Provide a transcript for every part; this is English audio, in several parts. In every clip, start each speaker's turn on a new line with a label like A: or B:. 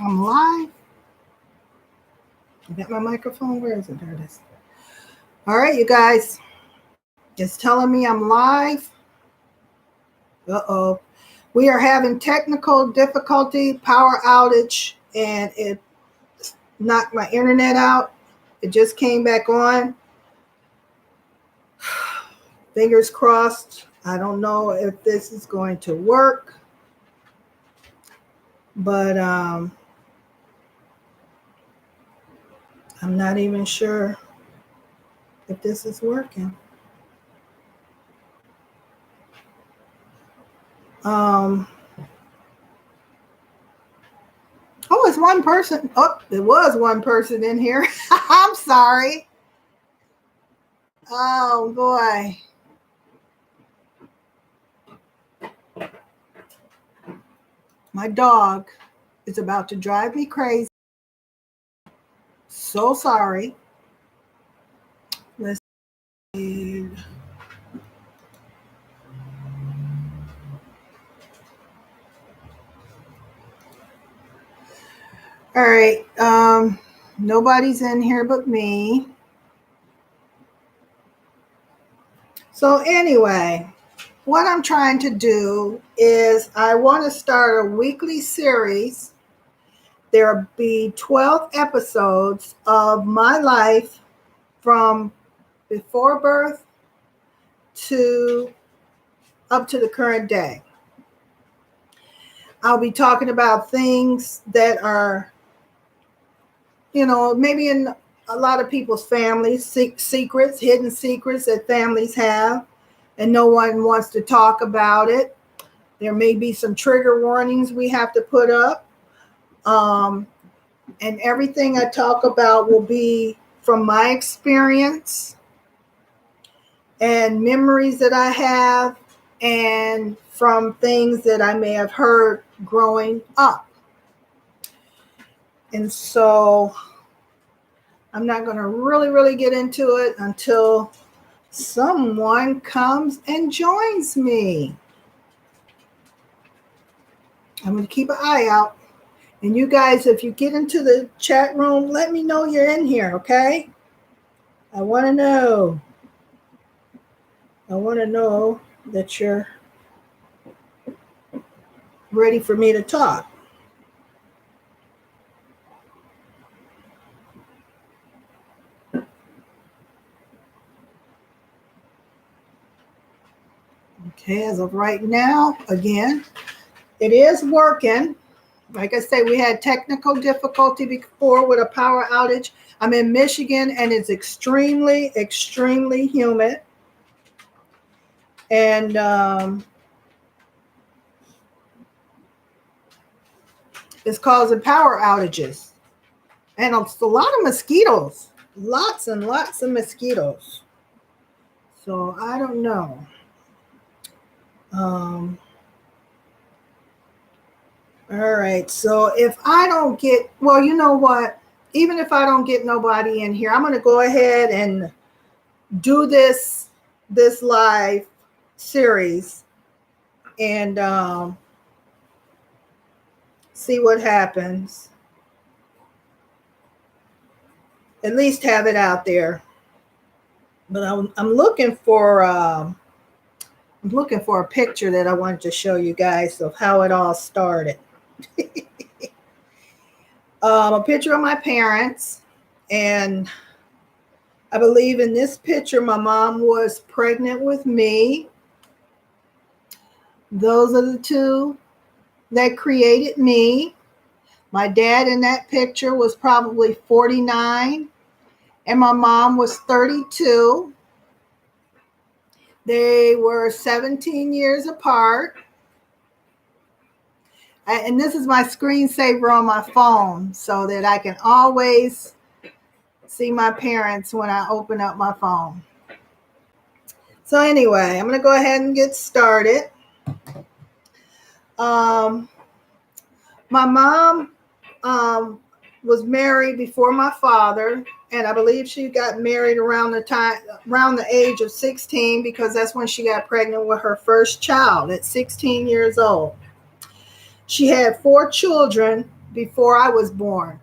A: I'm live. I got my microphone. Where is it? There it is. All right, you guys. It's telling me I'm live. Uh-oh. We are having technical difficulty, power outage, and it knocked my internet out. It just came back on. Fingers crossed. I don't know if this is going to work, but I'm not even sure if this is working. Oh, it's one person. Oh, there was one person in here. I'm sorry. Oh, boy. My dog is about to drive me crazy. So sorry. Let's see. All right. Nobody's in here but me. So anyway, what I'm trying to do is I want to start a weekly series. There'll be 12 episodes of my life from before birth to up to the current day. I'll be talking about things that are, maybe in a lot of people's families, secrets, hidden secrets that families have, and no one wants to talk about it. There may be some trigger warnings we have to put up. And everything I talk about will be from my experience and memories that I have and from things that I may have heard growing up. And so I'm not going to really get into it until someone comes and joins me. I'm going to keep an eye out. And you guys, if you get into the chat room, let me know you're in here, okay? I want to know. I want to know that you're ready for me to talk. Okay, as of right now, again, it is working. Like I say, we had technical difficulty before with a power outage. I'm in Michigan and it's extremely humid. And it's causing power outages. And it's a lot of mosquitoes. Lots and lots of mosquitoes. So I don't know. All right. So if I don't get, well, you know what? Even if I don't get nobody in here, I'm going to go ahead and do this live series and see what happens. At least have it out there. But I'm looking for a picture that I wanted to show you guys of how it all started. A picture of my parents, and I believe in this picture my mom was pregnant with me. Those are the two that created me. My dad in that picture was probably 49 and my mom was 32. They were 17 years apart. And this is my screensaver on my phone so that I can always see my parents when I open up my phone. So anyway, I'm going to go ahead and get started. My mom was married before my father, and I believe she got married around the age of 16 because that's when she got pregnant with her first child at 16 years old. She had 4 children before I was born.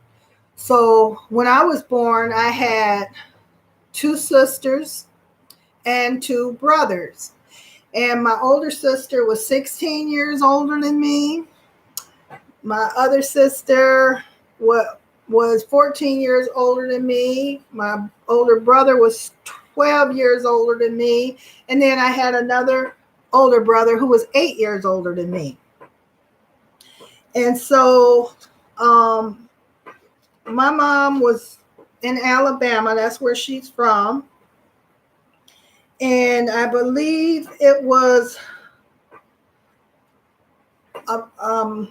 A: So when I was born, I had two sisters and two brothers. And my older sister was 16 years older than me. My other sister was 14 years older than me. My older brother was 12 years older than me. And then I had another older brother who was 8 years older than me. And so my mom was in Alabama. That's where she's from. And I believe it was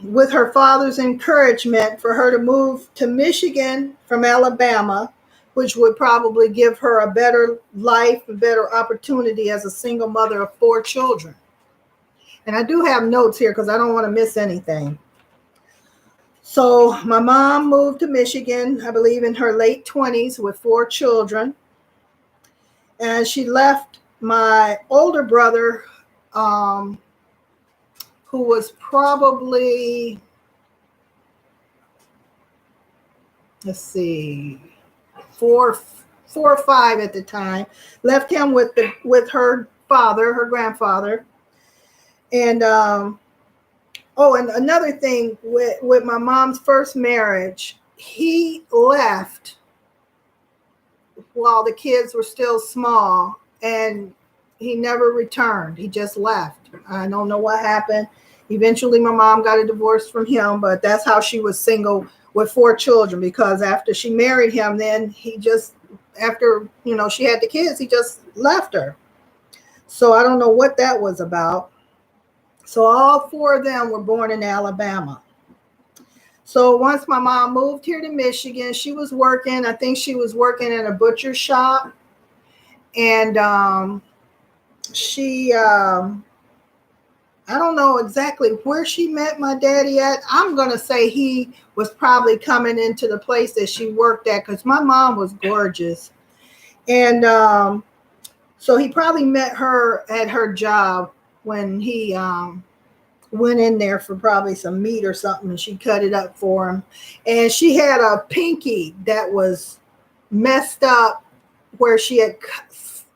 A: with her father's encouragement for her to move to Michigan from Alabama, which would probably give her a better life, a better opportunity as a single mother of 4 children. And I do have notes here because I don't want to miss anything. So my mom moved to Michigan, I believe in her late 20s with 4 children. And she left my older brother, who was probably, let's see, four or five at the time, left him with her father, her grandfather. And and another thing with my mom's first marriage, he left while the kids were still small, and he never returned. He just left. I don't know what happened. Eventually my mom got a divorce from him, but that's how she was single with 4 children, because after she married him, then he just, after, she had the kids, he just left her. So I don't know what that was about. So all 4 of them were born in Alabama. So once my mom moved here to Michigan, she was working, I think she was working in a butcher shop. And she, I don't know exactly where she met my daddy at. I'm going to say he was probably coming into the place that she worked at, because my mom was gorgeous. And so he probably met her at her job when he went in there for probably some meat or something, and she cut it up for him. And she had a pinky that was messed up where she had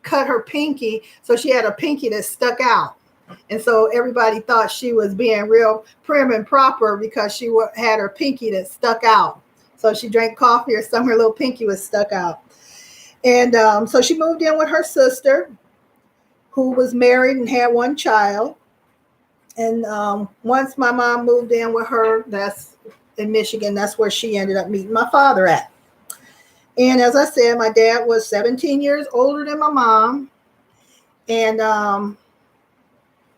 A: cut her pinky. So she had a pinky that stuck out. And so everybody thought she was being real prim and proper because she had her pinky that stuck out. So she drank coffee or something, her little pinky was stuck out. And so she moved in with her sister, who was married and had 1 child. And once my mom moved in with her, that's in Michigan, that's where she ended up meeting my father at. And as I said, my dad was 17 years older than my mom. And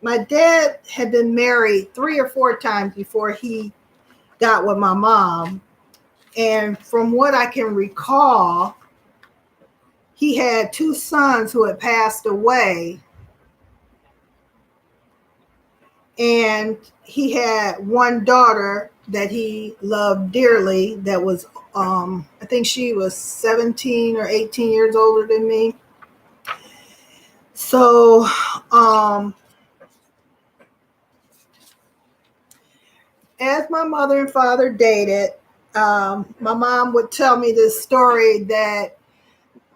A: my dad had been married 3 or 4 times before he got with my mom. And from what I can recall, he had 2 sons who had passed away. And he had 1 daughter that he loved dearly that was, I think she was 17 or 18 years older than me. So, as my mother and father dated, my mom would tell me this story that,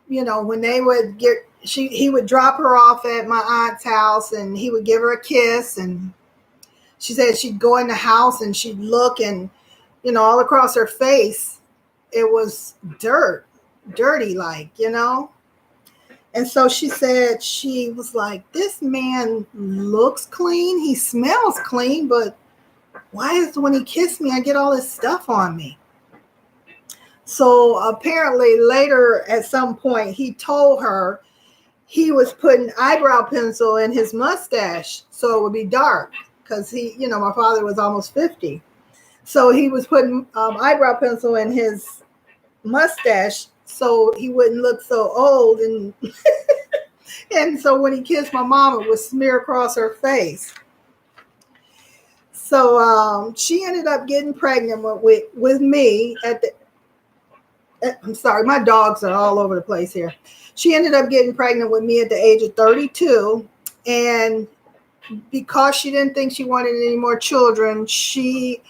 A: when they would he would drop her off at my aunt's house and he would give her a kiss, and she said she'd go in the house and she'd look, and, all across her face, it was dirty, like. And so she said, she was like, this man looks clean. He smells clean, but why is when he kissed me, I get all this stuff on me? So apparently later at some point, he told her he was putting eyebrow pencil in his mustache so it would be dark. Because my father was almost 50. So he was putting eyebrow pencil in his mustache so he wouldn't look so old. And and so when he kissed my mom, it would smear across her face. So she ended up getting pregnant with me I'm sorry, my dogs are all over the place here. She ended up getting pregnant with me at the age of 32. And because she didn't think she wanted any more children, she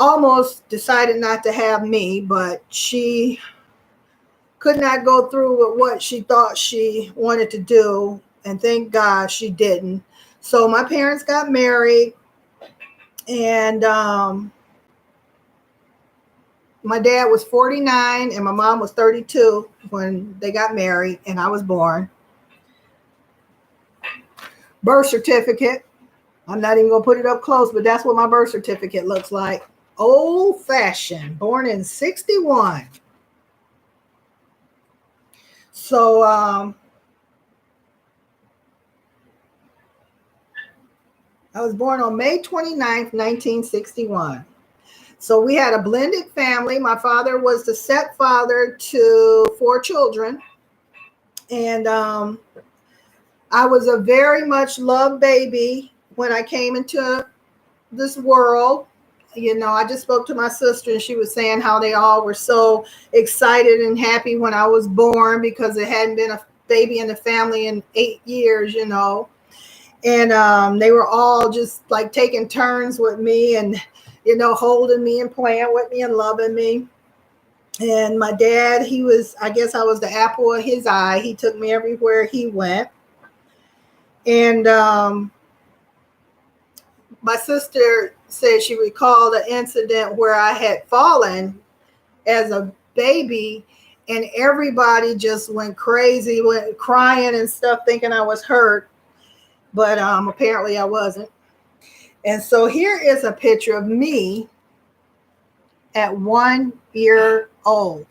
A: almost decided not to have me, but she could not go through with what she thought she wanted to do. And thank God she didn't. So my parents got married, and my dad was 49 and my mom was 32 when they got married, and I was born. Birth certificate. I'm not even going to put it up close, but that's what my birth certificate looks like. Old fashioned, born in 61. So, I was born on May 29th, 1961. So we had a blended family. My father was the stepfather to 4 children. And I was a very much loved baby when I came into this world. You know, I just spoke to my sister and she was saying how they all were so excited and happy when I was born because it hadn't been a baby in the family in 8 years, you know. And they were all just like taking turns with me and, you know, holding me and playing with me and loving me. And my dad, he was, I guess I was the apple of his eye. He took me everywhere he went. And my sister said she recalled an incident where I had fallen as a baby and everybody just went crazy, went crying and stuff, thinking I was hurt. But apparently I wasn't. And so here is a picture of me at 1 year old.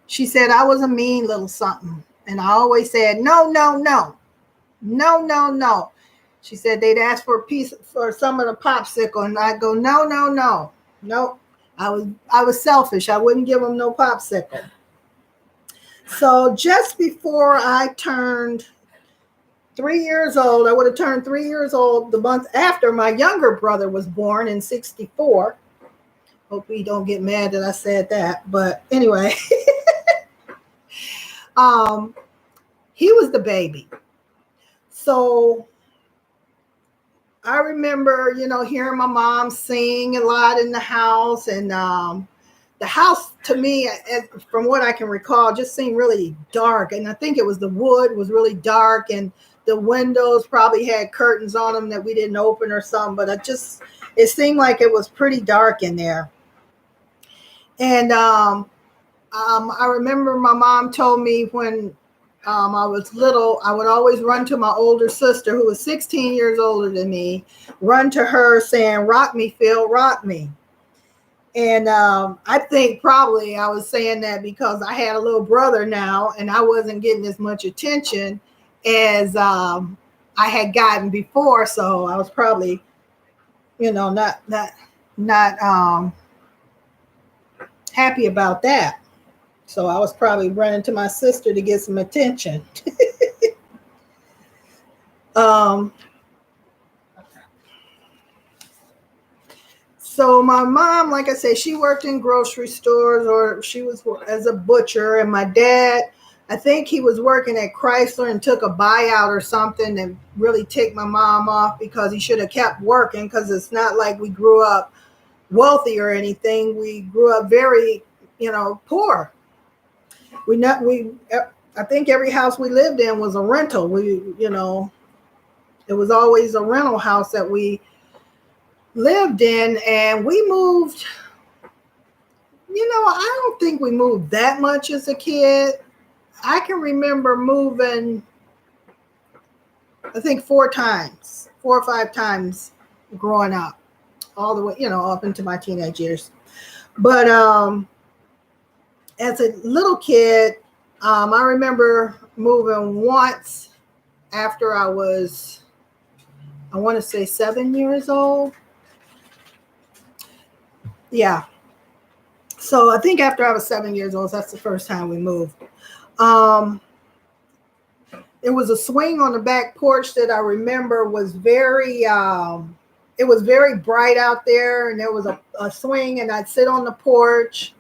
A: She said I was a mean little something. And I always said, no, no, no, no, no, no. She said they'd ask for a piece for some of the popsicle. And I'd go, no, no, no, no. I was selfish. I wouldn't give them no popsicle. So just before I turned 3 years old, I would have turned 3 years old the month after my younger brother was born in 64. Hope he don't get mad that I said that. But anyway, he was the baby. So I remember, you know, hearing my mom sing a lot in the house. And the house to me, from what I can recall, just seemed really dark. And I think it was the wood was really dark. And the windows probably had curtains on them that we didn't open or something. But it seemed like it was pretty dark in there. And I remember my mom told me when I was little, I would always run to my older sister, who was 16 years older than me, run to her saying, rock me, Phil, rock me. And I think probably I was saying that because I had a little brother now and I wasn't getting as much attention as I had gotten before. So I was probably, you know, not happy about that. So I was probably running to my sister to get some attention. So my mom, like I said, she worked in grocery stores, or she was as a butcher. And my dad, I think he was working at Chrysler and took a buyout or something and really ticked my mom off because he should have kept working, because it's not like we grew up wealthy or anything. We grew up very, you know, poor. I think every house we lived in was a rental. You know, it was always a rental house that we lived in. And we moved, you know, I don't think we moved that much as a kid. I can remember moving, I think 4 or 5 times growing up, all the way, you know, up into my teenage years. But as a little kid, I remember moving once after I was, I want to say 7 years old. Yeah. So I think after I was 7 years old, that's the first time we moved. There was a swing on the back porch that I remember was very, it was very bright out there, and there was a swing, and I'd sit on the porch.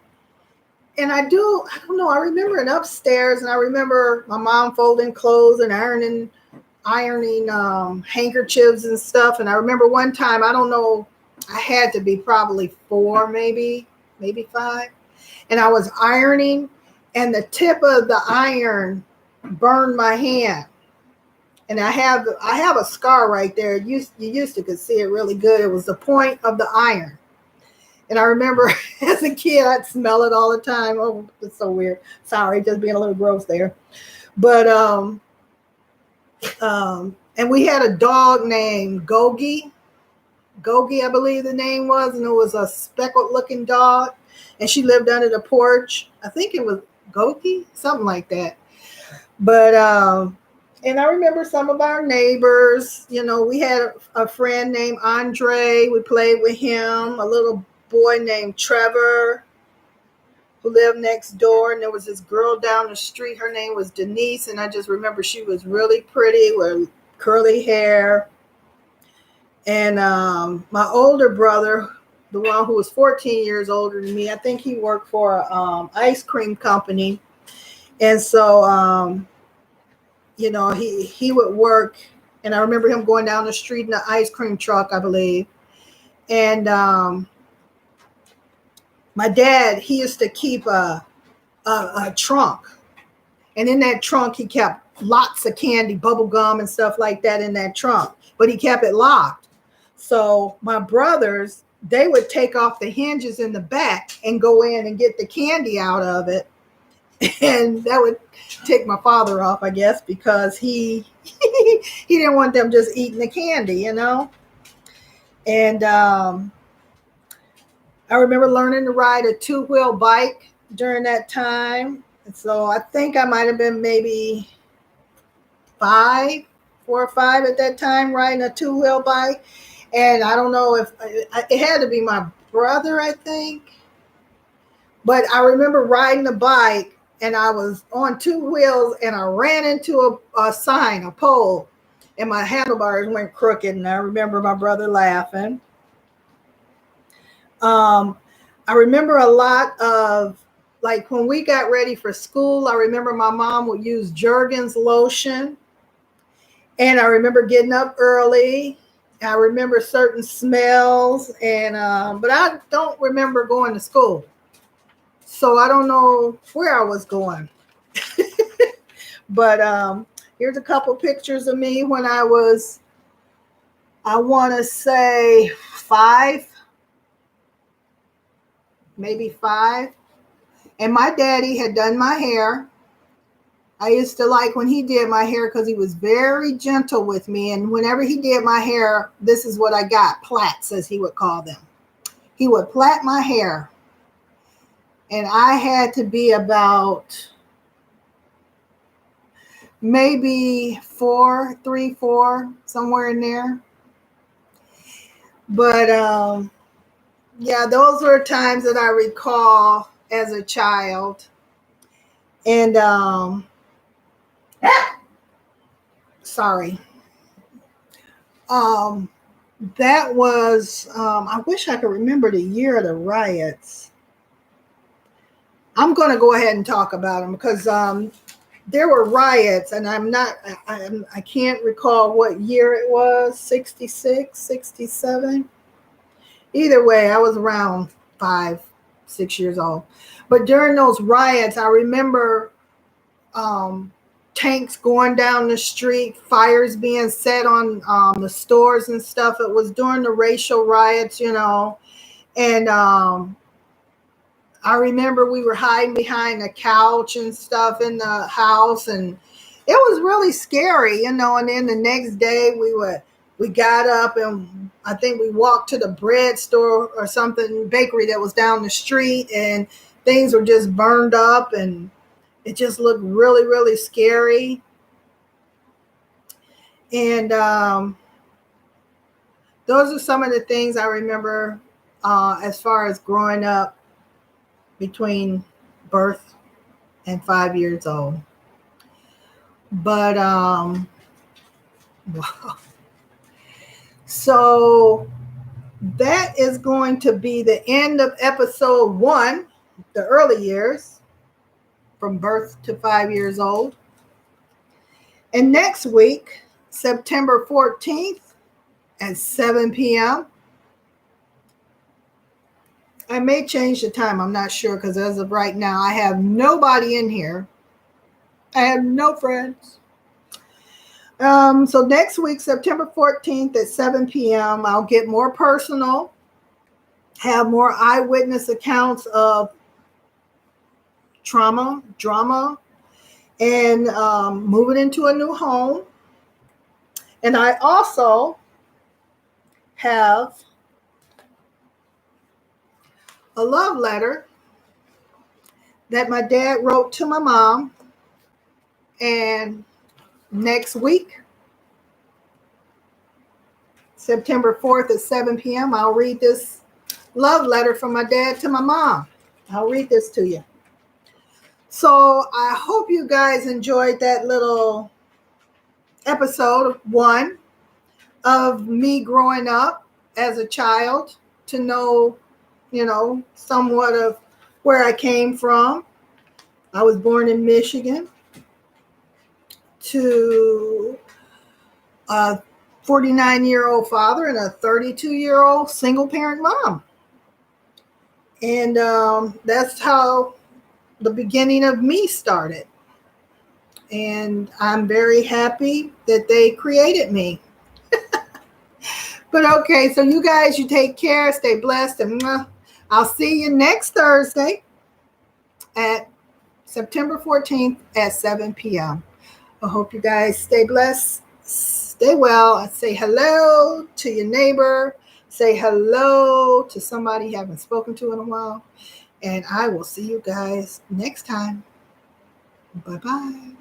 A: And I don't know, I remember it upstairs, and I remember my mom folding clothes and ironing handkerchiefs and stuff. And I remember one time, I don't know, I had to be probably 4, maybe 5. And I was ironing, and the tip of the iron burned my hand. And I have a scar right there. You used to could see it really good. It was the point of the iron. And I remember as a kid, I'd smell it all the time. Oh, it's so weird. Sorry, just being a little gross there. But and we had a dog named Gogi. Gogi, I believe the name was, and it was a speckled looking dog. And she lived under the porch. I think it was Gogi, something like that. But and I remember some of our neighbors. You know, we had a friend named Andre. We played with him. A little boy named Trevor who lived next door. And there was this girl down the street. Her name was Denise. And I just remember she was really pretty with curly hair. And my older brother, the one who was 14 years older than me, I think he worked for an ice cream company. And so, you know, he would work. And I remember him going down the street in an ice cream truck, I believe. And my dad, he used to keep a trunk. And in that trunk, he kept lots of candy, bubble gum and stuff like that in that trunk. But he kept it locked. So my brothers, they would take off the hinges in the back and go in and get the candy out of it. And that would tick my father off, I guess, because he didn't want them just eating the candy, you know. And I remember learning to ride a 2-wheel bike during that time. And so I think I might have been maybe 4 or 5 at that time, riding a 2-wheel bike. And I don't know if it had to be my brother, I think. But I remember riding the bike, and I was on 2 wheels, and I ran into a sign, a pole, and my handlebars went crooked. And I remember my brother laughing. I remember a lot of, like, when we got ready for school, I remember my mom would use Jergens lotion. And I remember getting up early. I remember certain smells, and but I don't remember going to school. So I don't know where I was going. But here's a couple pictures of me when I was, I want to say 5, maybe 5. And my daddy had done my hair. I used to like when he did my hair because he was very gentle with me. And whenever he did my hair, this is what I got, plaits, as he would call them. He would plait my hair. And I had to be about maybe 3, 4, somewhere in there. But yeah, those were times that I recall as a child. And sorry. That was, I wish I could remember the year of the riots. I'm going to go ahead and talk about them because there were riots, and I can't recall what year it was, 66, 67. Either way, I was around 5, 6 years old. But during those riots, I remember tanks going down the street, fires being set on the stores and stuff. It was during the racial riots, you know. And I remember we were hiding behind a couch and stuff in the house, and it was really scary, you know. And then the next day we got up, and I think we walked to the bread store or something, bakery that was down the street, and things were just burned up, and it just looked really, really scary. And those are some of the things I remember as far as growing up between birth and 5 years old. But wow. So that is going to be the end of episode 1, the early years, from birth to 5 years old. And next week, September 14th at 7 p.m., I may change the time. I'm not sure because as of right now, I have nobody in here. I have no friends. So next week, September 14th at 7 p.m., I'll get more personal, have more eyewitness accounts of trauma, drama, and moving into a new home. And I also have a love letter that my dad wrote to my mom. And next week, September 4th at 7 p.m., I'll read this love letter from my dad to my mom. I'll read this to you. So I hope you guys enjoyed that little episode one of me growing up as a child to know, somewhat of where I came from. I was born in Michigan to a 49-year-old father and a 32-year-old single parent mom. And that's how the beginning of me started. And I'm very happy that they created me. But okay, so you guys, you take care, stay blessed, and I'll see you next Thursday at September 14th at 7 p.m. I hope you guys stay blessed, stay well, say hello to your neighbor, say hello to somebody you haven't spoken to in a while, and I will see you guys next time. Bye-bye.